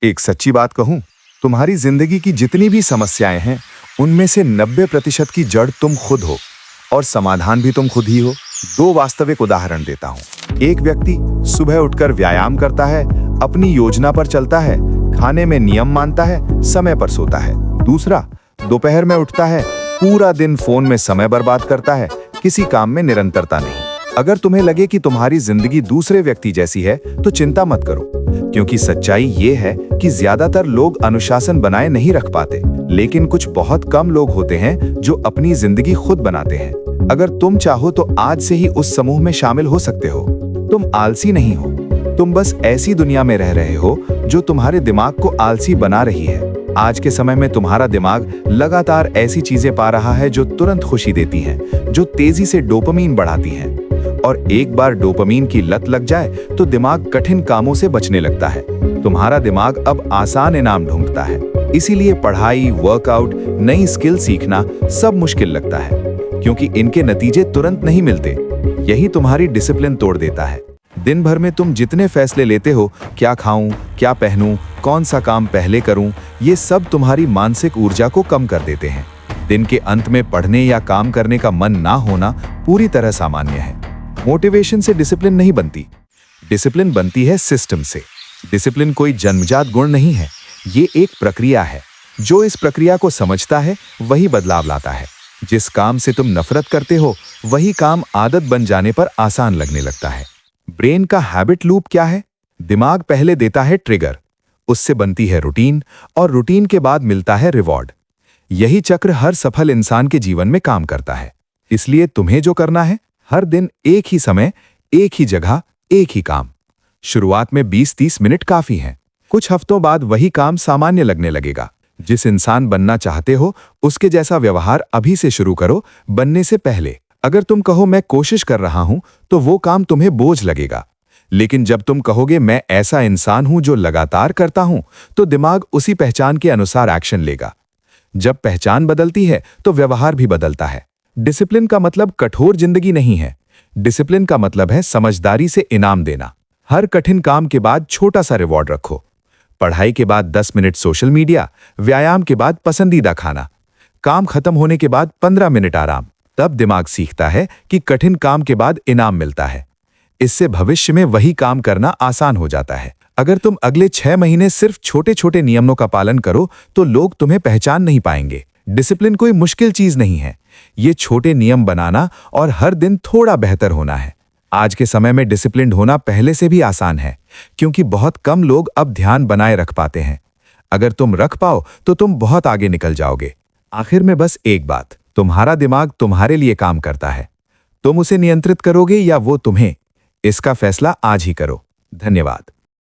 एक सच्ची बात कहूं, तुम्हारी जिंदगी की जितनी भी समस्याएं हैं, उनमें से 90% की जड़ तुम खुद हो और समाधान भी तुम खुद ही हो। दो वास्तविक उदाहरण देता हूं। एक व्यक्ति सुबह उठकर व्यायाम करता है, अपनी योजना पर चलता है, खाने में नियम मानता है, समय पर सोता है। दूसरा दोपहर में उठता है, पूरा दिन फोन में समय बर्बाद करता है, किसी काम में निरंतरता नहीं। अगर तुम्हें लगे कि तुम्हारी जिंदगी दूसरे व्यक्ति जैसी है, तो चिंता मत करो, क्योंकि सच्चाई ये है कि ज्यादातर लोग अनुशासन बनाए नहीं रख पाते, लेकिन कुछ बहुत कम लोग होते हैं जो अपनी जिंदगी खुद बनाते हैं। अगर तुम चाहो तो आज से ही उस समूह में शामिल हो सकते हो। तुम आलसी नहीं हो, तुम बस ऐसी दुनिया में रह रहे हो जो तुम्हारे दिमाग को आलसी बना रही है। आज के समय में तुम्हारा दिमाग लगातार ऐसी चीजें पा रहा है जो तुरंत खुशी देती हैं, जो तेजी से डोपामीन बढ़ाती हैं। और एक बार डोपामीन की लत लग जाए तो दिमाग कठिन कामों से बचने लगता है। तुम्हारा दिमाग अब आसान इनाम ढूंढता है, इसीलिए पढ़ाई, वर्कआउट, नई स्किल सीखना सब मुश्किल लगता है, क्योंकि इनके नतीजे तुरंत नहीं मिलते। यही तुम्हारी डिसिप्लिन तोड़ देता है। दिन भर में तुम जितने फैसले लेते हो, क्या खाऊं, क्या पहनूं, कौन सा काम पहले करूं, ये सब तुम्हारी मानसिक ऊर्जा को कम कर देते हैं। दिन के अंत में पढ़ने या काम करने का मन ना होना पूरी तरह सामान्य है। मोटिवेशन से डिसिप्लिन नहीं बनती, डिसिप्लिन बनती है सिस्टम से। डिसिप्लिन कोई जन्मजात गुण नहीं है, ये एक प्रक्रिया है। जो इस प्रक्रिया को समझता है वही बदलाव लाता है। जिस काम से तुम नफरत करते हो, वही काम आदत बन जाने पर आसान लगने लगता है। ब्रेन का हैबिट लूप क्या है? दिमाग पहले देता है ट्रिगर, उससे बनती है रूटीन, और रूटीन के बाद मिलता है रिवॉर्ड। यही चक्र हर सफल इंसान के जीवन में काम करता है। इसलिए तुम्हें जो करना है, हर दिन एक ही समय, एक ही जगह, एक ही काम। शुरुआत में 20-30 मिनट काफी हैं। कुछ हफ्तों बाद वही काम सामान्य लगने लगेगा। जिस इंसान बनना चाहते हो, उसके जैसा व्यवहार अभी से शुरू करो, बनने से पहले। अगर तुम कहो मैं कोशिश कर रहा हूं, तो वो काम तुम्हें बोझ लगेगा। लेकिन जब तुम कहोगे मैं ऐसा इंसान हूं जो लगातार करता हूं, तो दिमाग उसी पहचान के अनुसार एक्शन लेगा। जब पहचान बदलती है तो व्यवहार भी बदलता है। डिसिप्लिन का मतलब कठोर जिंदगी नहीं है। डिसिप्लिन का मतलब है समझदारी से इनाम देना। हर कठिन काम के बाद छोटा सा रिवॉर्ड रखो। पढ़ाई के बाद 10 मिनट सोशल मीडिया, व्यायाम के बाद पसंदीदा खाना, काम खत्म होने के बाद 15 मिनट आराम। तब दिमाग सीखता है कि कठिन काम के बाद इनाम मिलता है। इससे भविष्य में वही काम करना आसान हो जाता है। अगर तुम अगले 6 महीने सिर्फ छोटे छोटे नियमों का पालन करो, तो लोग तुम्हें पहचान नहीं पाएंगे। डिसिप्लिन कोई मुश्किल चीज नहीं है, ये छोटे नियम बनाना और हर दिन थोड़ा बेहतर होना है। आज के समय में डिसिप्लिन्ड होना पहले से भी आसान है, क्योंकि बहुत कम लोग अब ध्यान बनाए रख पाते हैं। अगर तुम रख पाओ तो तुम बहुत आगे निकल जाओगे। आखिर में बस एक बात, तुम्हारा दिमाग तुम्हारे लिए काम करता है। तुम उसे नियंत्रित करोगे या वो तुम्हें? इसका फैसला आज ही करो। धन्यवाद।